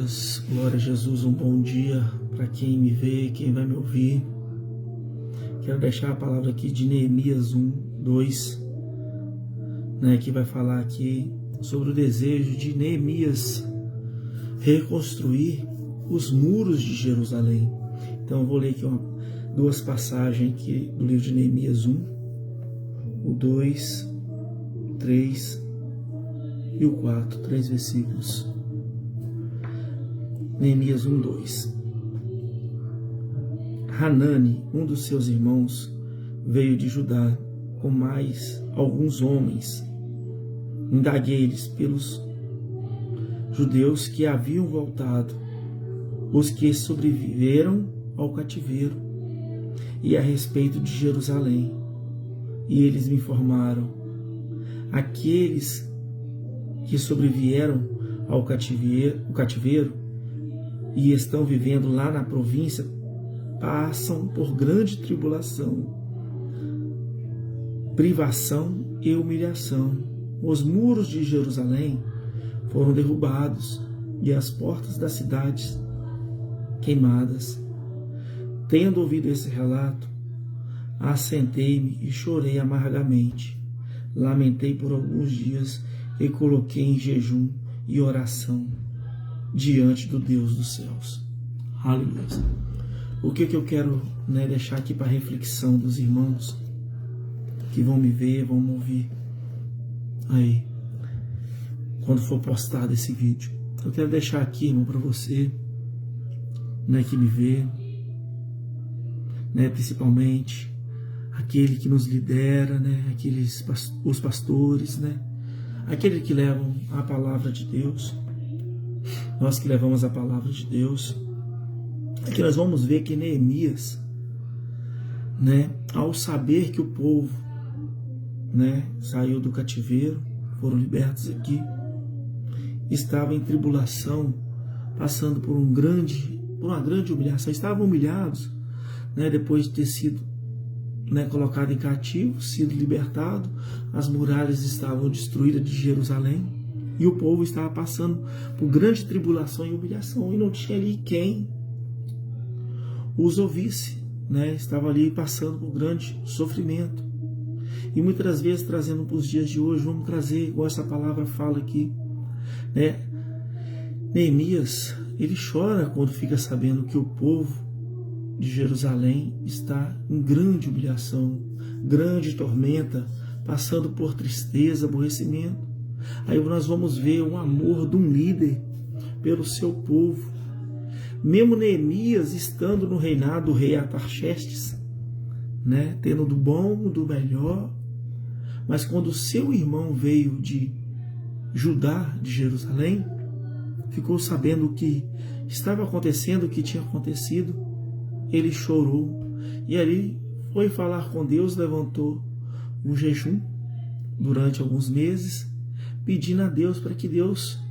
Aleluias, glória a Jesus, um bom dia para quem me vê, quem vai me ouvir. Quero deixar a palavra aqui de Neemias 1, 2, que vai falar aqui sobre o desejo de Neemias reconstruir os muros de Jerusalém. Então eu vou ler aqui duas passagens aqui do livro de Neemias 1, o 2, 3 e o 4, 3 versículos. Neemias 1, 2. Hanani, um dos seus irmãos, veio de Judá com mais alguns homens. Indaguei-lhes pelos judeus que haviam voltado, os que sobreviveram ao cativeiro, e a respeito de Jerusalém. E eles me informaram: aqueles que sobreviveram ao cativeiro e estão vivendo lá na província passam por grande tribulação, privação e humilhação. Os muros de Jerusalém foram derrubados e as portas das cidades queimadas. Tendo ouvido esse relato, assentei-me e chorei amargamente. Lamentei por alguns dias e coloquei em jejum e oração diante do Deus dos céus. Aleluia. O que eu quero deixar aqui para reflexão dos irmãos que vão me ver, vão me ouvir aí, quando for postado esse vídeo. Eu quero deixar aqui, irmão, para você, que me vê, principalmente aquele que nos lidera, os pastores, aqueles que levam a palavra de Deus. Nós que levamos a palavra de Deus. Aqui nós vamos ver que Neemias, ao saber que o povo, saiu do cativeiro, foram libertos aqui, estava em tribulação, passando por uma grande humilhação. Estavam humilhados, depois de ter sido colocado em cativo, sido libertado. As muralhas estavam destruídas de Jerusalém e o povo estava passando por grande tribulação e humilhação, e não tinha ali quem os ouvisse, estava ali passando por grande sofrimento. E muitas das vezes, trazendo para os dias de hoje, vamos trazer, igual essa palavra fala aqui, Neemias, ele chora quando fica sabendo que o povo de Jerusalém está em grande humilhação, grande tormenta, passando por tristeza, aborrecimento. Aí nós vamos ver o amor de um líder pelo seu povo. Mesmo Neemias estando no reinado do rei Artaxerxes, tendo do bom, do melhor, mas quando seu irmão veio de Judá, de Jerusalém, ficou sabendo o que estava acontecendo, o que tinha acontecido, ele chorou. E ali foi falar com Deus, levantou um jejum durante alguns meses, pedindo a Deus para que Deus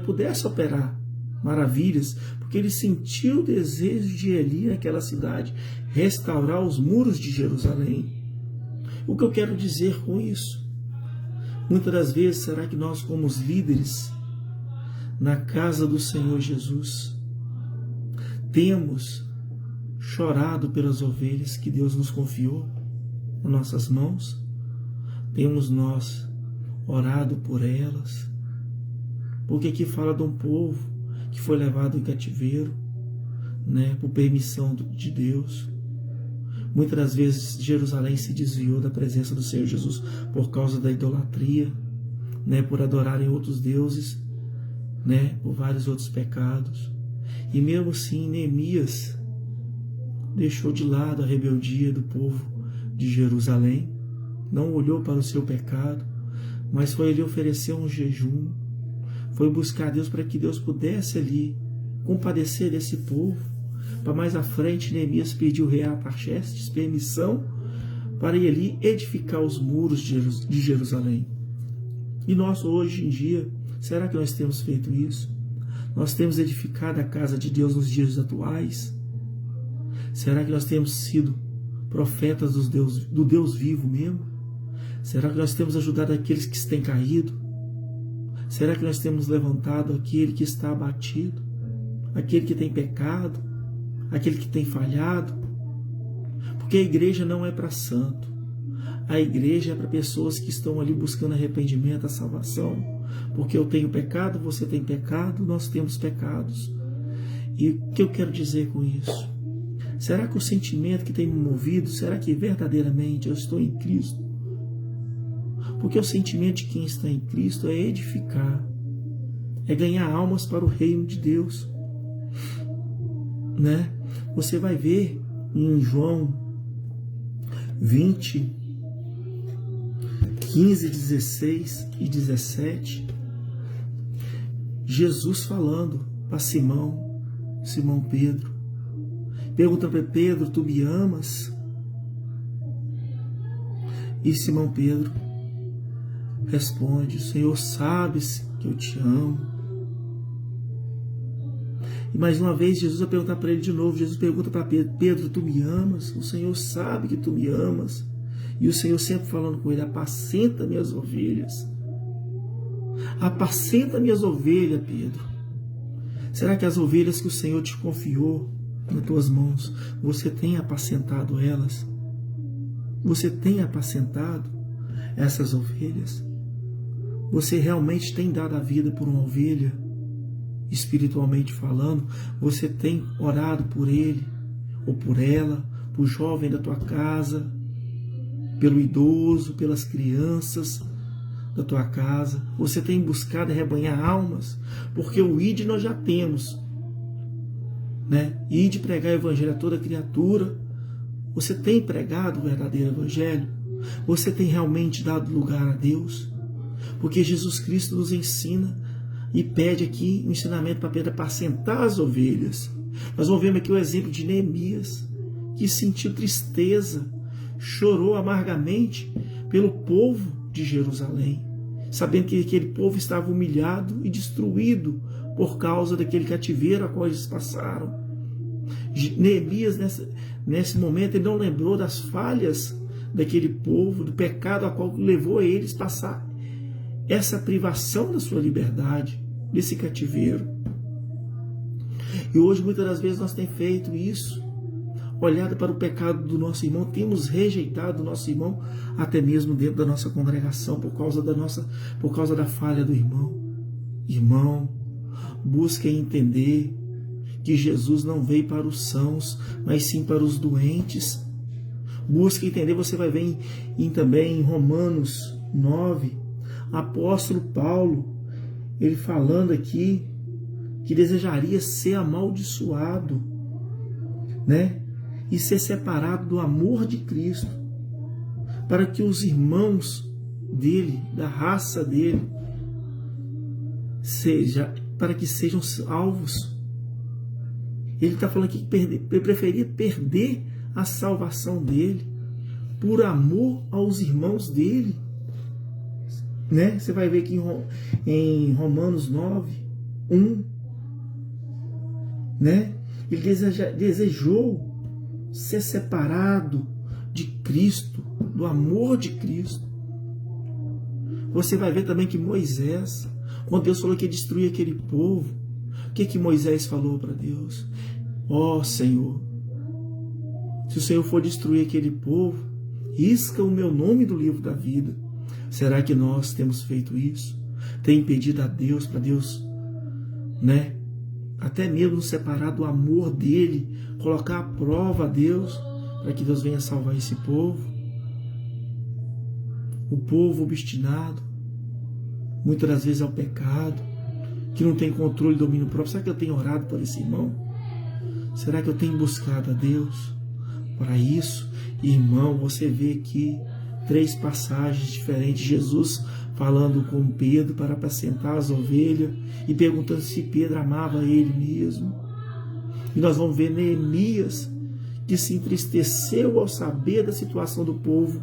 pudesse operar maravilhas, porque ele sentiu o desejo de ir naquela cidade, restaurar os muros de Jerusalém. O que eu quero dizer com isso? Muitas das vezes, será que nós, como os líderes na casa do Senhor Jesus, temos chorado pelas ovelhas que Deus nos confiou nas nossas mãos? Temos nós orado por elas? Porque aqui fala de um povo que foi levado em cativeiro, por permissão de Deus. Muitas das vezes Jerusalém se desviou da presença do Senhor Jesus por causa da idolatria, por adorarem outros deuses, por vários outros pecados. E mesmo assim, Neemias deixou de lado a rebeldia do povo de Jerusalém, não olhou para o seu pecado, mas foi ali oferecer um jejum, foi buscar Deus para que Deus pudesse ali compadecer desse povo. Para mais à frente, Neemias pediu ao rei Artaxerxes permissão para ir ali edificar os muros de Jerusalém. E nós hoje em dia, será que nós temos feito isso? Nós temos edificado a casa de Deus nos dias atuais? Será que nós temos sido profetas do Deus vivo mesmo? Será que nós temos ajudado aqueles que têm caído? Será que nós temos levantado aquele que está abatido? aquele que tem pecado, aquele que tem falhado. Porque a igreja não é para santo. A igreja é para pessoas que estão ali buscando arrependimento, a salvação. Porque eu tenho pecado, você tem pecado, nós temos pecados. E o que eu quero dizer com isso? Será que o sentimento que tem me movido, será que verdadeiramente eu estou em Cristo? Porque o sentimento de quem está em Cristo é edificar, é ganhar almas para o reino de Deus, né? Você vai ver em João 20, 15, 16 e 17, Jesus falando para Simão Pedro, pergunta para Pedro: tu me amas? E Simão Pedro responde: o Senhor sabes que eu te amo. E mais uma vez Jesus vai perguntar para ele de novo. Jesus pergunta para Pedro: Pedro, tu me amas? O Senhor sabe que tu me amas. E o Senhor sempre falando com ele: apacenta minhas ovelhas. Apacenta minhas ovelhas, Pedro. Será que as ovelhas que o Senhor te confiou nas tuas mãos, você tem apacentado elas? Você tem apacentado essas ovelhas? Você realmente tem dado a vida por uma ovelha, espiritualmente falando? Você tem orado por ele ou por ela, por jovem da tua casa, pelo idoso, pelas crianças da tua casa? Você tem buscado arrebanhar almas? Porque o ID nós já temos, né? ID pregar o evangelho a toda criatura. Você tem pregado o verdadeiro evangelho? Você tem realmente dado lugar a Deus? Porque Jesus Cristo nos ensina e pede aqui um ensinamento para Pedro apacentar as ovelhas. Nós vamos ver aqui o exemplo de Neemias, que sentiu tristeza, chorou amargamente pelo povo de Jerusalém, sabendo que aquele povo estava humilhado e destruído por causa daquele cativeiro a qual eles passaram. Neemias, nesse momento, ele não lembrou das falhas daquele povo, do pecado a qual levou eles a passar essa privação da sua liberdade, desse cativeiro. E hoje, muitas das vezes, nós temos feito isso, olhado para o pecado do nosso irmão, temos rejeitado o nosso irmão, até mesmo dentro da nossa congregação, por causa da falha do irmão. Irmão, busque entender que Jesus não veio para os sãos, mas sim para os doentes. Busque entender, você vai ver também em Romanos 9, apóstolo Paulo, ele falando aqui que desejaria ser amaldiçoado, né? E ser separado do amor de Cristo, para que os irmãos dele, da raça dele, para que sejam salvos. Ele está falando aqui que ele preferia perder a salvação dele por amor aos irmãos dele, né? Você vai ver aqui em Romanos 9, 1, né? Ele desejou ser separado de Cristo, do amor de Cristo. Você vai ver também que Moisés, quando Deus falou que ia destruir aquele povo, o que Moisés falou para Deus? Ó Senhor, se o Senhor for destruir aquele povo, risca o meu nome do livro da vida. Será que nós temos feito isso? Tem impedido a Deus, para Deus, né? Até mesmo nos separar do amor dele, colocar à prova a Deus, para que Deus venha salvar esse povo. O povo obstinado, muitas das vezes ao pecado, que não tem controle e domínio próprio. Será que eu tenho orado por esse irmão? Será que eu tenho buscado a Deus para isso? Irmão, você vê aqui 3 passagens diferentes. Jesus falando com Pedro para apacentar as ovelhas e perguntando se Pedro amava ele mesmo. E nós vamos ver Neemias, que se entristeceu ao saber da situação do povo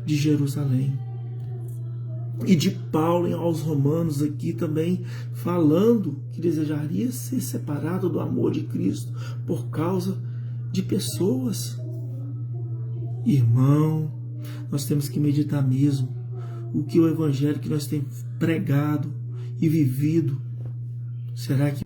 de Jerusalém. E de Paulo aos Romanos aqui também, falando que desejaria ser separado do amor de Cristo por causa de pessoas. Irmão, nós temos que meditar mesmo o que o evangelho que nós temos pregado e vivido, será que